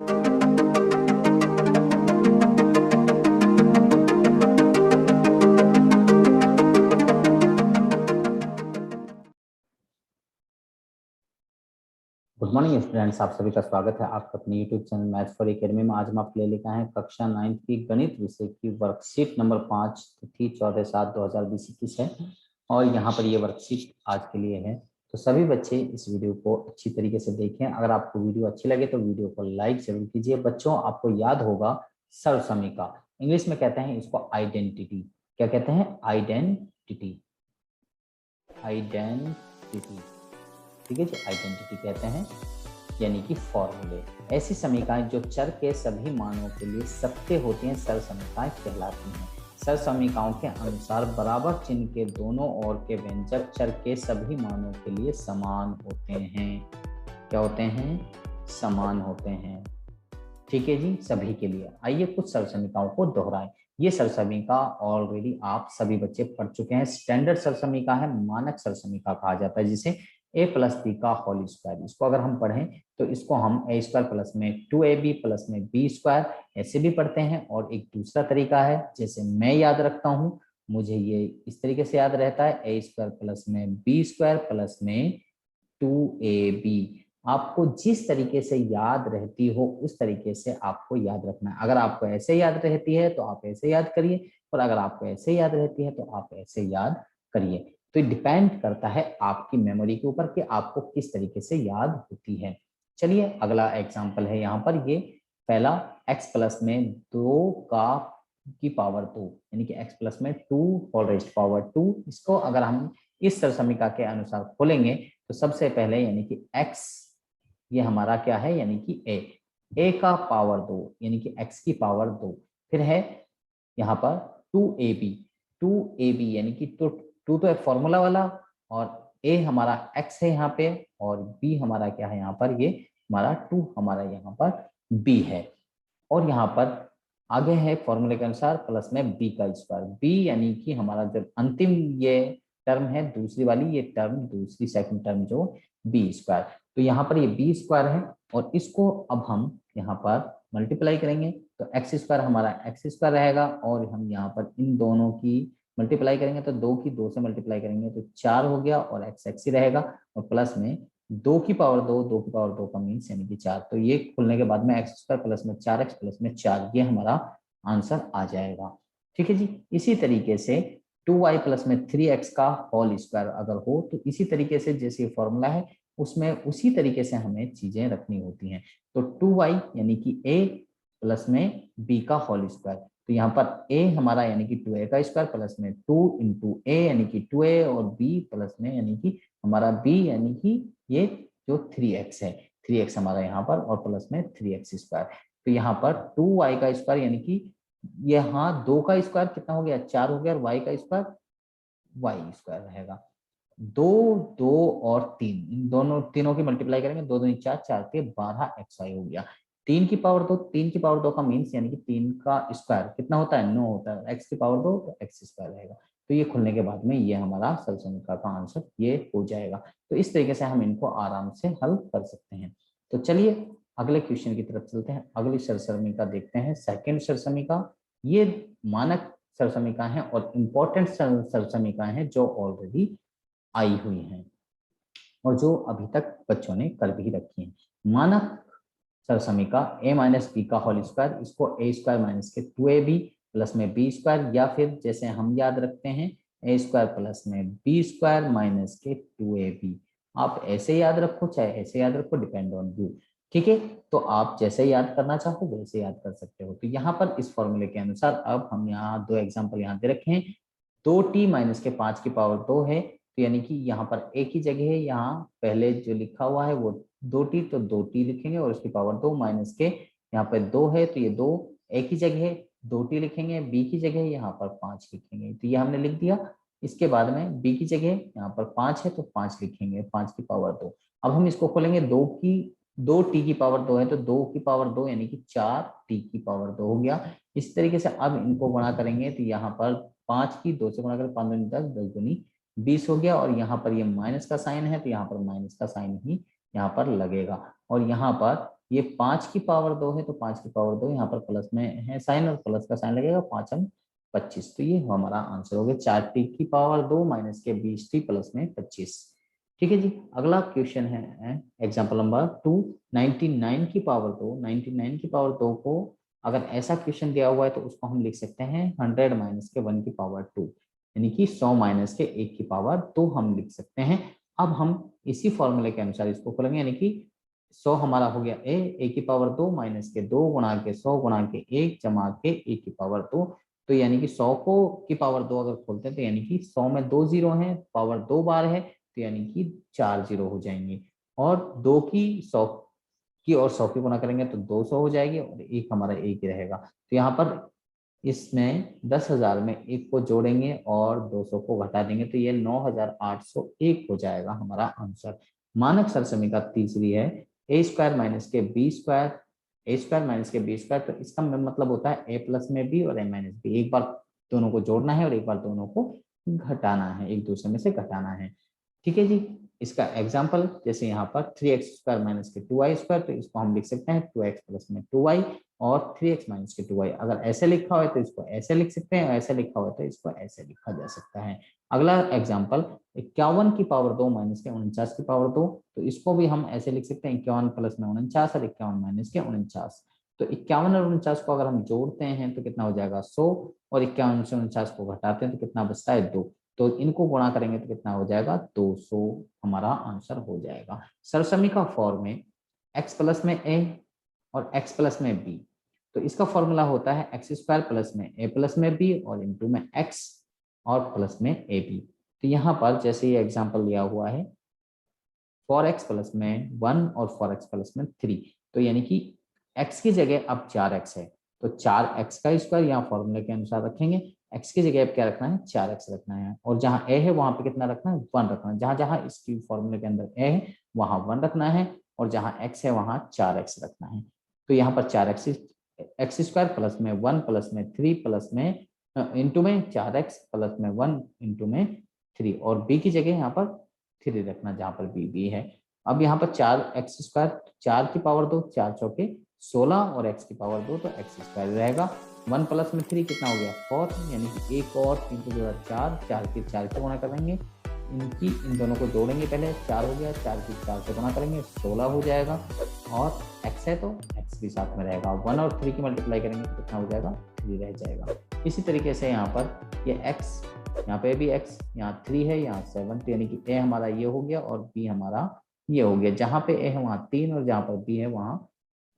Good morning students, आप सभी का स्वागत है आपका अपने YouTube channel maths for academy में। आज हम आपके लिए लेकर आए हैं कक्षा 9 की गणित विषय की वर्कशीट नंबर 5, तिथि 14/7/2021 है। और यहाँ पर ये वर्कशीट आज के लिए है, तो सभी बच्चे इस वीडियो को अच्छी तरीके से देखें। अगर आपको वीडियो अच्छी लगे तो वीडियो को लाइक जरूर कीजिए। बच्चों, आपको याद होगा सर्वसमीका, इंग्लिश में कहते हैं इसको आइडेंटिटी। क्या कहते हैं? आइडेंटिटी। आइडेंटिटी, ठीक है जी, आइडेंटिटी कहते हैं, यानी कि फॉर्मूले। ऐसी समीकरण जो चर के सभी मानों के लिए सत्य होती हैं सर्वसमीकरण कहलाती हैं। सर्वसमीकरणों के अनुसार बराबर चिन्ह के दोनों ओर के व्यंजक चर के सभी मानों के लिए समान होते हैं। क्या होते हैं? समान होते हैं। ठीक है जी, सभी के लिए। आइए कुछ सर्वसमीकरणों को दोहराएं। ये सर्वसमीकरण ऑलरेडी आप सभी बच्चे पढ़ चुके हैं। स्टैंडर्ड सर्वसमीकरण है, मानक सर्वसमीकरण कहा जाता है, जिसे a प्लस बी का होल स्क्वायर। इसको अगर हम पढ़ें तो इसको हम a स्क्वायर प्लस में 2ab प्लस में b स्क्वायर ऐसे भी पढ़ते हैं। और एक दूसरा तरीका है, जैसे मैं याद रखता हूं, मुझे ये इस तरीके से याद रहता है, a स्क्वायर प्लस में b स्क्वायर प्लस में 2ab। आपको जिस तरीके से याद रहती हो उस तरीके से आपको याद रखना है। अगर आपको ऐसे याद रहती है तो आप ऐसे याद करिए, और अगर आपको ऐसे याद रहती है तो आप ऐसे याद करिए। तो ये डिपेंड करता है आपकी मेमोरी के ऊपर कि आपको किस तरीके से याद होती है। चलिए अगला एग्जाम्पल है यहाँ पर। ये पहला x प्लस में 2 का की पावर 2, यानी कि x प्लस में 2 होल रेज्ड पावर 2। इसको अगर हम इस सरसमीका के अनुसार खोलेंगे तो सबसे पहले यानी कि x, ये हमारा क्या है, यानी कि a का पावर 2, यानी कि x की पावर 2। फिर है यहाँ पर 2ab यानी कि 2 तो एक फॉर्मूला वाला, और a हमारा x है यहाँ पे, और b हमारा क्या है यहाँ पर, ये हमारा 2 हमारा यहाँ पर b है। और यहाँ पर आगे है फॉर्मूले के अनुसार प्लस में b का स्क्वायर। b यानी कि हमारा जो अंतिम ये टर्म है, दूसरी वाली ये टर्म, दूसरी सेकंड टर्म जो b स्क्वायर। तो यहाँ पर ये b स्क्वायर है, और इसको अब हम यहाँ पर मल्टीप्लाई करेंगे तो एक्स स्क्वायर हमारा एक्स स्क्वायर रहेगा, और हम यहाँ पर इन दोनों की मल्टीप्लाई करेंगे तो 2 की 2 से मल्टीप्लाई करेंगे तो 4 हो गया, और एक्स एक्स ही रहेगा, और प्लस में 2 की पावर 2, 2 की पावर 2 का मीन्स यानी कि 4। तो ये खुलने के बाद में एक्स स्क्वायर प्लस में 4x प्लस में 4, ये हमारा आंसर आ जाएगा। ठीक है जी। इसी तरीके से 2y प्लस में 3x का होल स्क्वायर अगर हो तो इसी तरीके से जैसे फॉर्मूला है उसमें उसी तरीके से हमें चीजें रखनी होती हैं। तो 2y यानी कि a प्लस में b का होल स्क्वायर। तो यहाँ पर a हमारा यानी कि 2a का स्क्वायर प्लस में 2 इंटू a यानी कि 2a, और b प्लस में यानी कि हमारा b यानी कि ये जो 3x है, 3x हमारा यहाँ पर, और प्लस में 3x स्क्वायर। तो यहाँ पर 2y का स्क्वायर यानी कि यहाँ 2 का स्क्वायर कितना हो गया, 4 हो गया, और y का स्क्वायर y स्क्वायर रहेगा। 2, 2 और 3, इन दोनों तीनों की मल्टीप्लाई करेंगे, 2 2 4, 4 के 12xy हो गया। 3 की पावर 2, 3 की पावर 2 का मीन्स यानी कि 3 का स्क्वायर कितना होता है, 9 होता है। x की पावर 2 तो x स्क्वायर रहेगा। तो ये खुलने के बाद में ये हमारा सरसमीकरण का आंसर ये हो जाएगा। तो इस तरीके से हम इनको आराम से हल कर सकते हैं। तो चलिए अगले क्वेश्चन की तरफ चलते हैं। अगली सरसमीकरण देखते हैं, सेकेंड सरसमीकरण। ये मानक सरसमीकरण है और इम्पोर्टेंट सरसमीकरण है जो ऑलरेडी आई हुई हैं और जो अभी तक बच्चों ने कर भी रखी है। मानक सरसमीकरण a माइनस बी का होल स्क्वायर, इसको a स्क्वायर माइनस के 2ab प्लस में b स्क्वायर, या फिर जैसे हम याद रखते हैं a स्क्वायर प्लस में b स्क्वायर माइनस के 2ab। आप ऐसे याद रखो चाहे ऐसे याद रखो, डिपेंड ऑन यू। ठीक है, तो आप जैसे याद करना चाहो वैसे याद कर सकते हो। तो यहाँ पर इस फॉर्मूले के अनुसार अब हम यहाँ 2 एग्जाम्पल यहाँ दे रखे हैं। 2t माइनस के 5 की पावर 2 है, तो यानी कि यहाँ पर एक ही जगह है, यहाँ पहले जो लिखा हुआ है वो 2t, तो 2t लिखेंगे, और उसकी पावर 2 माइनस के यहाँ पर 2 है, तो ये 2 एक ही जगह है, 2t लिखेंगे, b की जगह यहाँ पर 5 लिखेंगे, तो ये हमने लिख दिया। इसके बाद में b की जगह यहाँ पर 5 है तो 5 लिखेंगे, 5 की पावर 2। अब हम इसको खोलेंगे, 2t की पावर 2 है तो 2 की पावर 2 यानी कि 4t की पावर 2 हो गया। इस तरीके से अब इनको गुणा करेंगे तो यहाँ पर 5 की 2 से गुणा करें, 5 दूनी 10, 10 दूनी 20 हो गया, और यहाँ पर ये माइनस का साइन है तो यहाँ पर माइनस का साइन ही यहाँ पर लगेगा। और यहाँ पर ये 5 की पावर 2 है, तो 5 की पावर 2 यहाँ पर प्लस में है साइन, और प्लस का साइन लगेगा, 5 25। तो ये हमारा आंसर हो गया 4t की पावर 2 माइनस के 20t प्लस में 25। ठीक है जी। अगला क्वेश्चन है एग्जाम्पल नंबर 2, 99 की पावर 2, 99 की पावर 2 को अगर ऐसा क्वेश्चन दिया हुआ है तो उसको हम लिख सकते हैं 100 माइनस के 1 की पावर 2, यानी कि 100 माइनस के 1 की पावर 2 हम लिख सकते हैं। अब हम इसी फॉर्मूले के अनुसार इसको खोलेंगे, यानी कि 100 हमारा हो गया ए की पावर 2 माइनस के 2 गुणा के 100 गुणा के 1 जमा के ए की पावर 2। तो यानी कि 100 को की पावर 2 अगर खोलते हैं तो यानी कि 100 में 2 जीरो है, पावर 2 बार है, तो यानी कि 4 जीरो हो जाएंगे। और 2 की 100 की और 100 की गुणा करेंगे तो 200 हो जाएगी, और एक हमारा एक ही रहेगा। तो यहाँ पर इसमें 10,000 में एक को जोड़ेंगे और 200 को घटा देंगे, तो ये 9,801 हो जाएगा हमारा आंसर। मानक सरसमी का तीसरी है ए स्क्वायर माइनस के बी स्क्वायर, ए स्क्वायर माइनस के बी स्क्वायर। तो इसका मतलब होता है ए प्लस में बी और ए माइनस बी, एक बार दोनों को जोड़ना है और एक बार दोनों को घटाना है, एक दूसरे में से घटाना है। ठीक है जी। इसका एग्जाम्पल जैसे यहाँ पर 3x स्क्वायर माइनस के 2y स्क्वायर, तो इसको हम लिख सकते हैं 2x प्लस में 2y और 3x माइनस के 2y। अगर ऐसे लिखा हुआ है तो इसको ऐसे लिख सकते हैं, और ऐसे लिखा हुआ है तो इसको ऐसे लिखा जा सकता है। अगला एग्जाम्पल 51 की पावर 2 माइनस के 49 की पावर 2, तो इसको भी हम ऐसे लिख सकते हैं 51 प्लस में 49 और 51 माइनस के 49। तो 51 और 49 को अगर हम जोड़ते हैं तो कितना हो जाएगा 100, और 51 से 49 को घटाते हैं तो कितना बचता है 2। तो इनको गुणा करेंगे तो कितना हो जाएगा 200 हमारा आंसर हो जाएगा। सरसमी का फॉर्म में x प्लस में a और x प्लस में b, तो इसका फॉर्मूला होता है एक्स स्क्वायर प्लस में a प्लस में b और इंटू में x और प्लस में ab। तो यहाँ पर जैसे ये एग्जाम्पल दिया हुआ है 4x प्लस में 1 और 4x प्लस में 3, तो यानी कि x की जगह अब 4x है, तो 4x का स्क्वायर यहाँ फॉर्मूले के अनुसार रखेंगे। x की जगह अब क्या रखना है 4x रखना है, और जहाँ a है वहां पे कितना रखना है 1 रखना है। जहां जहां इसकी फॉर्मूले के अंदर a है वहां 1 रखना है, और जहां x है वहां 4x रखना है। तो यहाँ पर 4x एक्स स्क्वायर प्लस में 1 प्लस में 3 प्लस में इंटू में 4x प्लस में 1 इंटू में 3, और b की जगह यहाँ पर 3 रखना जहां पर बी है। अब यहाँ पर 4x स्क्वायर 4 की पावर 2, 4 चौके 16 और x की पावर 2, तो x स्क्वायर रहेगा। 1 प्लस में 3 कितना हो गया 4, यानी कि एक और 3 को जोड़ा 4, 4 की 4 से गुणा करेंगे, इन दोनों को जोड़ेंगे, पहले 4 हो गया, 4 की 4 से गुणा करेंगे 16 हो जाएगा, और x है तो x भी साथ में रहेगा। 1 और 3 की मल्टीप्लाई करेंगे तो कितना हो जाएगा 3 रह जाएगा। इसी तरीके से यहाँ पर ये x, यहाँ पे भी x, यहाँ 3 है, यहाँ 7, तो यानी कि a हमारा ये हो गया और b हमारा ये हो गया। जहां पे a है वहां 3 और जहां पर b है वहां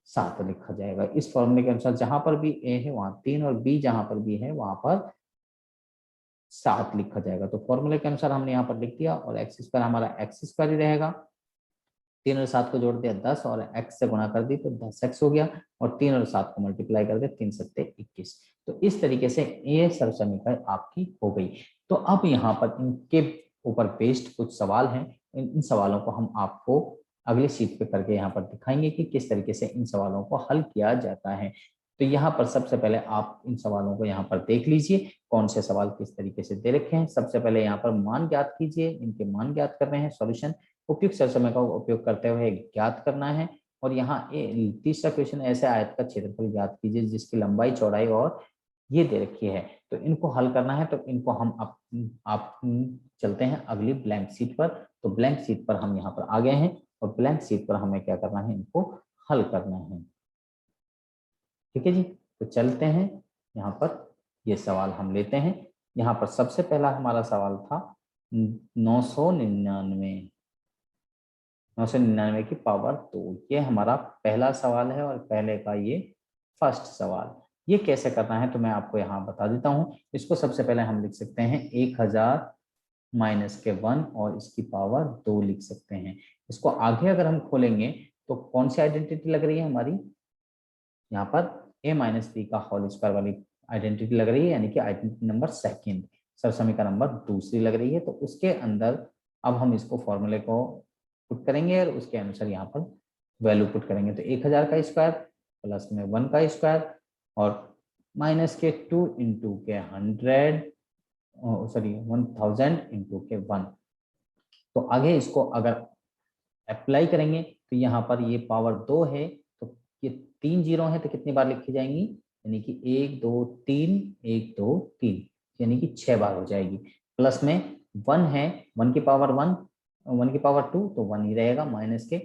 7 लिखा जाएगा। इस फॉर्मूले के अनुसार जहां पर भी a है वहां 3 और b जहां पर b है वहां पर 7 लिखा जाएगा। तो फॉर्मूले के अनुसार हमने यहाँ पर लिख दिया, और एक्स स्क्वायर हमारा एक्स स्क्वायर ही रहेगा। 3 और 7 को जोड़ दिया 10 और x से गुणा कर दी तो 10x हो गया, और 3 और 7 को मल्टीप्लाई कर दिया 3 सत्ते 21। तो इस तरीके से ये सरसमीकरण आपकी हो गई। तो अब यहाँ पर इनके ऊपर बेस्ड कुछ सवाल हैं, इन सवालों को हम आपको अगले शीट पे करके यहाँ पर दिखाएंगे कि किस तरीके से इन सवालों को हल किया जाता है। तो यहाँ पर सबसे पहले आप इन सवालों को यहाँ पर देख लीजिए कौन से सवाल किस तरीके से दे रखे हैं। सबसे पहले यहाँ पर मान ज्ञात कीजिए, इनके मान ज्ञात कर रहे हैं। सॉल्यूशन उपयुक्त सरसमय का उपयोग करते हुए ज्ञात करना है। और यहाँ तीसरा क्वेश्चन ऐसे आयत का क्षेत्रफल ज्ञात कीजिए जिसकी लंबाई चौड़ाई और ये दे रखी है। तो इनको हल करना है, तो इनको हम आप चलते हैं अगली ब्लैंक शीट पर। तो ब्लैंक शीट पर हम यहाँ पर आ गए हैं, और ब्लैंक शीट पर हमें क्या करना है, इनको हल करना है। ठीक है जी। तो चलते हैं यहाँ पर, ये सवाल हम लेते हैं। यहाँ पर सबसे पहला हमारा सवाल था 999 की पावर 2। ये हमारा पहला सवाल है, और पहले का ये फर्स्ट सवाल। ये कैसे करना है तो मैं आपको यहाँ बता देता हूँ। इसको सबसे पहले हम लिख सकते हैं 1000 माइनस के 1 और इसकी पावर 2 लिख सकते हैं। इसको आगे अगर हम खोलेंगे तो कौन सी आइडेंटिटी लग रही है हमारी, यहाँ पर a माइनस बी का होल स्क्वायर वाली आइडेंटिटी लग रही है, यानी कि आइडेंटिटी नंबर सेकेंड, सरसमी का नंबर दूसरी लग रही है। तो उसके अंदर अब हम इसको फॉर्मूले को पुट करेंगे और उसके अनुसार यहाँ पर वैल्यू पुट करेंगे। तो 1000 का स्क्वायर प्लस में 1 का स्क्वायर और माइनस के 2 इंटू के 100 सॉरी 1000 इंटू के 1। तो आगे इसको अगर अप्लाई करेंगे तो यहाँ पर ये पावर 2 है, तो ये 3 जीरो है तो कितनी बार लिखी जाएंगी, यानी कि 1 2 3 1 2 3, यानी कि 6 बार हो जाएगी। प्लस में 1 है, 1 की पावर 1, 1 की पावर 2 तो 1 ही रहेगा, माइनस के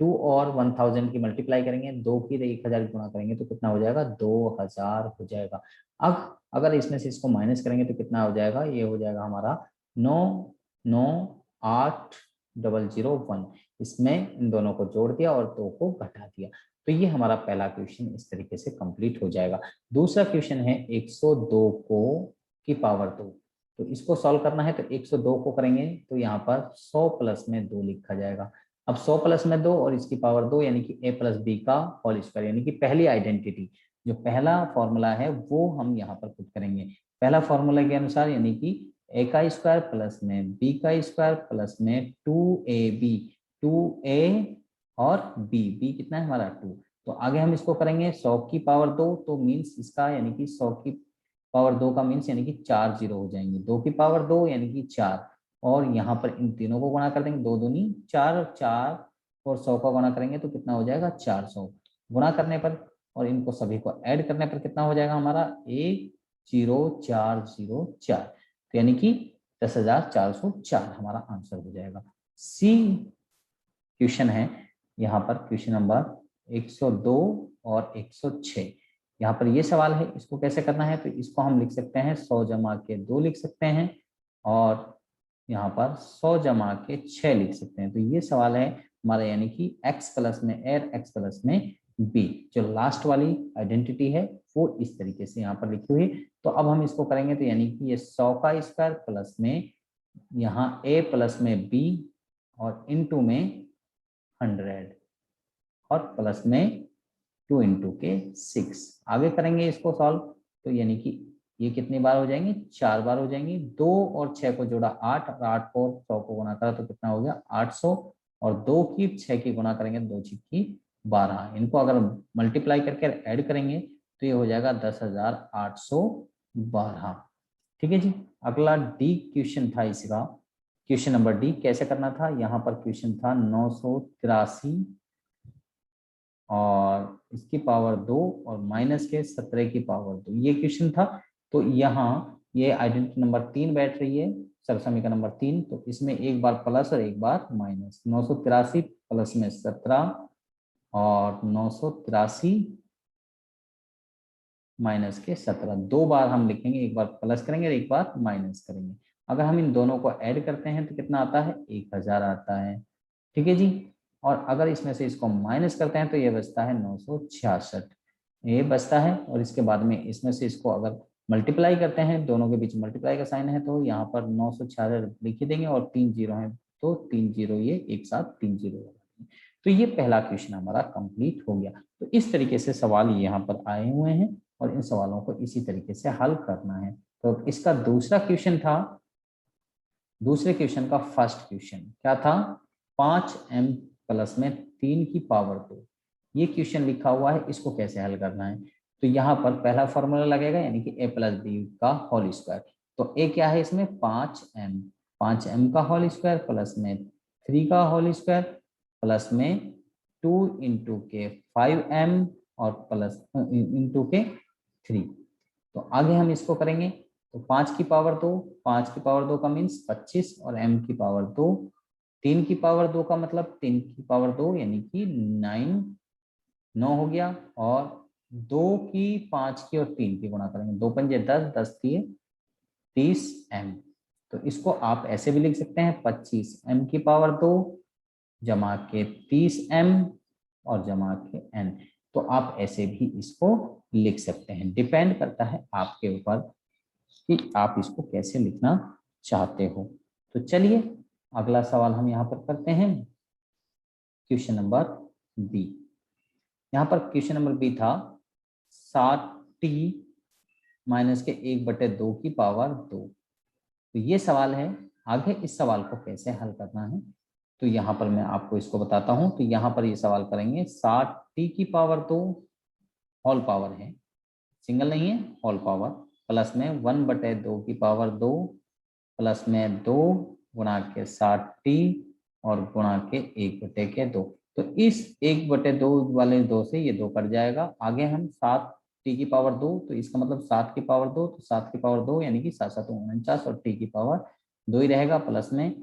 2 और 1000 की मल्टीप्लाई करेंगे, 2 की 1000 गुणा करेंगे तो कितना हो जाएगा, 2000 हो जाएगा। अब अगर इसमें से इसको माइनस करेंगे तो कितना हो जाएगा, ये हो जाएगा हमारा 99801। इसमें इन दोनों को जोड़ दिया और 2 को घटा दिया। तो ये हमारा पहला क्वेश्चन इस तरीके से कंप्लीट हो जाएगा। दूसरा क्वेश्चन है 102 को की पावर 2। तो इसको सॉल्व करना है तो 102 को करेंगे तो यहाँ पर 100 प्लस में 2 लिखा जाएगा। अब 100 प्लस में 2 और इसकी पावर 2 यानी कि a प्लस बी का होल स्क्वायर, यानी कि पहली आइडेंटिटी जो पहला फॉर्मूला है वो हम यहाँ पर पुट करेंगे। पहला फॉर्मूला के अनुसार यानी कि a का स्क्वायर प्लस में b का स्क्वायर प्लस में 2ab, 2a और b कितना है हमारा 2। तो आगे हम इसको करेंगे 100 की पावर 2 तो मीन्स इसका यानी कि 100 की पावर 2 का मीन्स यानी कि 4 जीरो हो जाएंगे, 2 की पावर 2 यानी कि 4, और यहाँ पर इन तीनों को गुणा कर देंगे, 2 दूनी 4 4 और 100 का गुणा करेंगे तो कितना हो जाएगा 400। गुणा करने पर और इनको सभी को ऐड करने पर कितना हो जाएगा हमारा 10404, तो यानी कि 10,404 हमारा आंसर हो जाएगा। सी क्वेश्चन है यहाँ पर क्वेश्चन नंबर 102 और 106। यहाँ पर ये सवाल है, इसको कैसे करना है तो इसको हम लिख सकते हैं 100 जमा के 2 लिख सकते हैं और यहाँ पर 100 जमा के 6 लिख सकते हैं। तो ये सवाल है हमारा यानी कि x प्लस में a x प्लस में b, जो लास्ट वाली आइडेंटिटी है वो इस तरीके से यहाँ पर लिखी हुई। तो अब हम इसको करेंगे तो यानी कि ये 100 का स्क्वायर प्लस में यहाँ a प्लस में b और इनटू में 100 और प्लस में 2 इंटू के 6। आगे करेंगे इसको सॉल्व तो यानी कि ये कितनी बार हो जाएंगे, 4 बार हो जाएंगी। 2 और 6 को जोड़ा 8 और 8 को 100 को गुणा करा तो कितना हो गया 800, और 2 की 6 की गुणा करेंगे 2 की 12। इनको अगर मल्टीप्लाई करके ऐड करेंगे तो ये हो जाएगा 10,812। ठीक है जी। अगला डी क्वेश्चन था इसका, क्वेश्चन नंबर डी कैसे करना था। यहाँ पर क्वेश्चन था 983 और इसकी पावर 2 और माइनस के 17 की पावर 2, ये क्वेश्चन था। तो यहाँ ये आइडेंटिटी नंबर 3 बैठ रही है, सरसमी नंबर 3, तो इसमें एक बार प्लस और एक बार माइनस। 983 प्लस में 17 और 983 माइनस के 17, 2 बार हम लिखेंगे, एक बार प्लस करेंगे और एक बार माइनस करेंगे। अगर हम इन दोनों को ऐड करते हैं तो कितना आता है 1000 आता है। ठीक है जी। और अगर इसमें से इसको माइनस करते हैं तो ये बचता है 966, ये बचता है। और इसके बाद में इसमें से इसको अगर मल्टीप्लाई करते हैं, दोनों के बीच मल्टीप्लाई का साइन है तो यहाँ पर 966 लिख देंगे और 3 जीरो है तो 3 जीरो ये एक साथ 3 जीरो हो जाते हैं। तो ये पहला क्वेश्चन हमारा कंप्लीट हो गया। तो इस तरीके से सवाल यहाँ पर आए हुए हैं और इन सवालों को इसी तरीके से हल करना है। तो इसका दूसरा क्वेश्चन था, दूसरे क्वेश्चन का फर्स्ट क्वेश्चन क्या था, 5m प्लस में 3 की पावर 2, ये क्वेश्चन लिखा हुआ है, इसको कैसे हल करना है। तो यहाँ पर पहला फॉर्मूला लगेगा यानी कि a प्लस बी का होल स्क्वायर। तो a क्या है इसमें 5m का होल स्क्वायर प्लस में 3 का होल स्क्वायर प्लस में 2 इंटू के 5m और प्लस इंटू के 3। तो आगे हम इसको करेंगे तो 5 की पावर 2, 5 की पावर 2 का मीन्स 25 और m की पावर 2, 3 की पावर 2 का मतलब 3 की पावर 2 यानी कि 9 हो गया, और 2 की 5 की और 3 की गुणा करेंगे, 2 पंजे 10, 10 दिए 30m। तो इसको आप ऐसे भी लिख सकते हैं 25m की पावर 2 जमा के 30m और जमा के n। तो आप ऐसे भी इसको लिख सकते हैं, डिपेंड करता है आपके ऊपर कि आप इसको कैसे लिखना चाहते हो। तो चलिए अगला सवाल हम यहाँ पर करते हैं, क्वेश्चन नंबर बी। यहाँ पर क्वेश्चन नंबर बी था 60t माइनस के 1/2 की पावर 2। तो ये सवाल है, आगे इस सवाल को कैसे हल करना है तो यहाँ पर मैं आपको इसको बताता हूँ। तो यहाँ पर ये सवाल करेंगे 60t की पावर 2 होल पावर है, सिंगल नहीं है, होल पावर प्लस में 1/2 की पावर 2 प्लस में 2 गुणा के 60t और गुणा के 1/2। तो इस 1/2 वाले 2 से ये 2 कट जाएगा। आगे हम 7t⁻2, तो इसका मतलब 7 की पावर 2, तो 7 की पावर 2 यानी कि 7 7 49 और t की पावर 2 ही रहेगा। प्लस में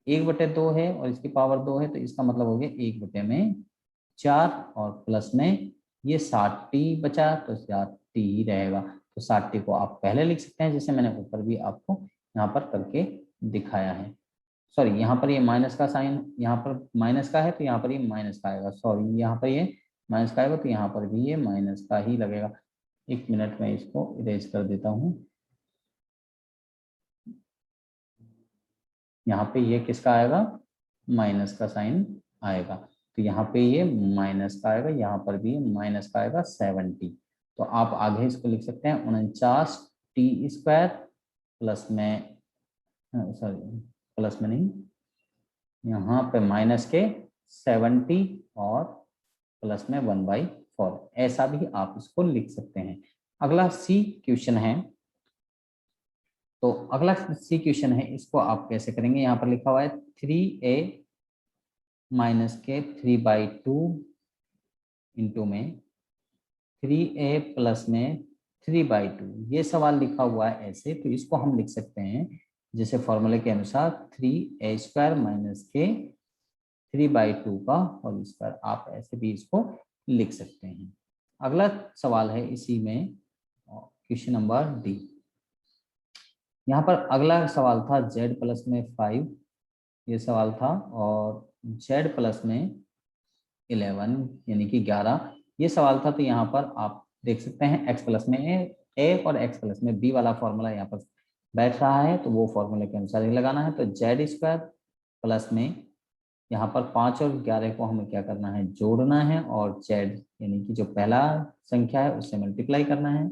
1/2 है और इसकी पावर 2 है, तो इसका मतलब हो गया 1/4 और प्लस में ये 60t बचा, तो 60t ही रहेगा। तो 60t को आप पहले लिख सकते हैं, जैसे मैंने ऊपर भी आपको यहाँ पर करके दिखाया है। सॉरी, यहाँ पर ये माइनस का साइन, यहाँ पर माइनस का है तो यहाँ पर ये माइनस का आएगा। सॉरी, यहाँ पर ये माइनस का आएगा तो यहाँ पर भी ये माइनस का ही लगेगा। 1 मिनट में इसको इरेज कर देता हूँ। यहाँ पे ये किसका आएगा, माइनस का साइन आएगा। तो यहाँ पे ये माइनस का आएगा, यहाँ पर भी माइनस का आएगा 70। तो आप आगे इसको लिख सकते हैं 49t² प्लस में, सॉरी प्लस में नहीं, यहाँ पे माइनस के 70 और प्लस में 1/4, ऐसा भी आप इसको लिख सकते हैं। अगला सी क्वेश्चन है। तो अगला सी क्वेश्चन है, इसको आप कैसे करेंगे। यहाँ पर लिखा हुआ है 3a माइनस के 3/2 इंटू में 3a प्लस में 3/2। ये सवाल लिखा हुआ है ऐसे, तो इसको हम लिख सकते हैं जैसे फॉर्मूले के अनुसार 3a² माइनस के 3/2 का होल स्क्वायर। आप ऐसे भी इसको लिख सकते हैं। अगला सवाल है इसी में, क्वेश्चन नंबर डी। यहाँ पर अगला सवाल था z प्लस में 5, ये सवाल था, और z प्लस में 11 यानी कि 11 ये सवाल था। तो यहाँ पर आप देख सकते हैं x प्लस में a और x प्लस में b वाला फॉर्मूला यहाँ पर बैठ रहा है, तो वो फॉर्मूले के अनुसार ही लगाना है। तो z² प्लस में यहाँ पर 5 और 11 को हमें क्या करना है, जोड़ना है, और z यानी कि जो पहला संख्या है उससे मल्टीप्लाई करना है,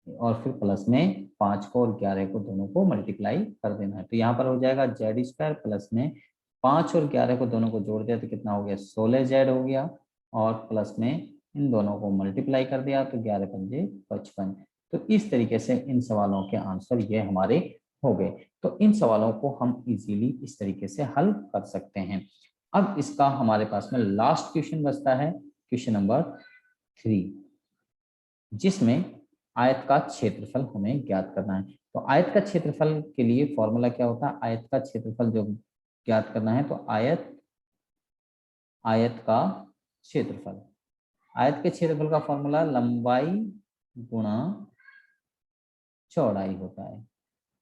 और फिर प्लस में 5 को और 11 को दोनों को मल्टीप्लाई कर देना है। तो यहाँ पर हो जाएगा z² प्लस में 5 और 11 को दोनों को जोड़ दिया तो कितना हो गया, 16z हो गया, और प्लस में इन दोनों को मल्टीप्लाई कर दिया तो 11 पंजे 55। तो इस तरीके से इन सवालों के आंसर ये हमारे हो गए। तो इन सवालों को हम इजीली इस तरीके से हल कर सकते हैं। अब इसका हमारे पास में लास्ट क्वेश्चन बचता है, क्वेश्चन नंबर 3, जिसमें आयत का क्षेत्रफल हमें ज्ञात करना है। तो आयत का क्षेत्रफल के लिए फॉर्मूला क्या होता है, आयत का क्षेत्रफल जो ज्ञात करना है, तो आयत का क्षेत्रफल, आयत के क्षेत्रफल का फॉर्मूला लंबाई गुणा चौड़ाई होता है।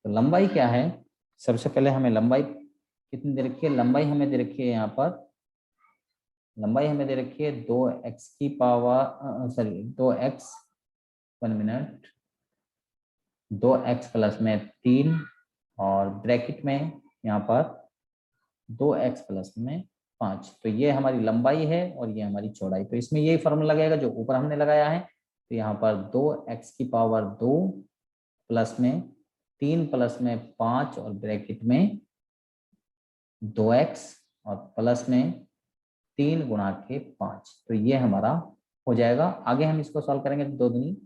तो लंबाई क्या है, सबसे पहले हमें लंबाई कितनी दे रखी है, लंबाई हमें दे रखी है, यहाँ पर लंबाई हमें दे रखी है 2x की power, sorry 2x, 1 minute, 2x plus में 3 और ब्रैकेट में यहाँ पर 2x प्लस में 5। तो ये हमारी लंबाई है और ये हमारी चौड़ाई। तो इसमें यही फॉर्मूला लगेगा जो ऊपर हमने लगाया है। तो यहाँ पर 2x की पावर 2 प्लस में 3 प्लस में 5 और ब्रैकेट में 2x और प्लस में 3 गुणा के 5। तो ये हमारा हो जाएगा। आगे हम इसको सॉल्व करेंगे तो 2 दूनी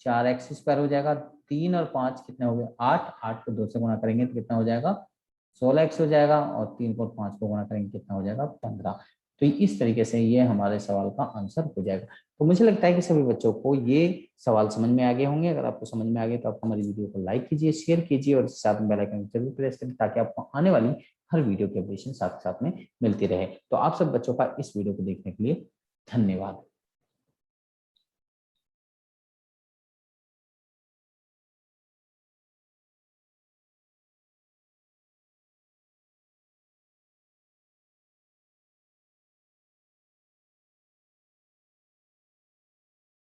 4x² हो जाएगा। 3 और 5 कितने हो गए, 8, 8 को 2 से गुणा करेंगे तो कितना हो जाएगा, 16x हो जाएगा, और 3 को 5 को गुणा करेंगे कितना हो जाएगा, 15। तो इस तरीके से ये हमारे सवाल का आंसर हो जाएगा। तो मुझे लगता है कि सभी बच्चों को ये सवाल समझ में आ गए होंगे। अगर आपको समझ में आ गए तो आप हमारी वीडियो को लाइक कीजिए, शेयर कीजिए, और साथ में बेल आइकन जरूर प्रेस करें ताकि आपको आने वाली हर वीडियो की अपडेशन साथ साथ में मिलती रहे। तो आप सब बच्चों का इस वीडियो को देखने के लिए धन्यवाद।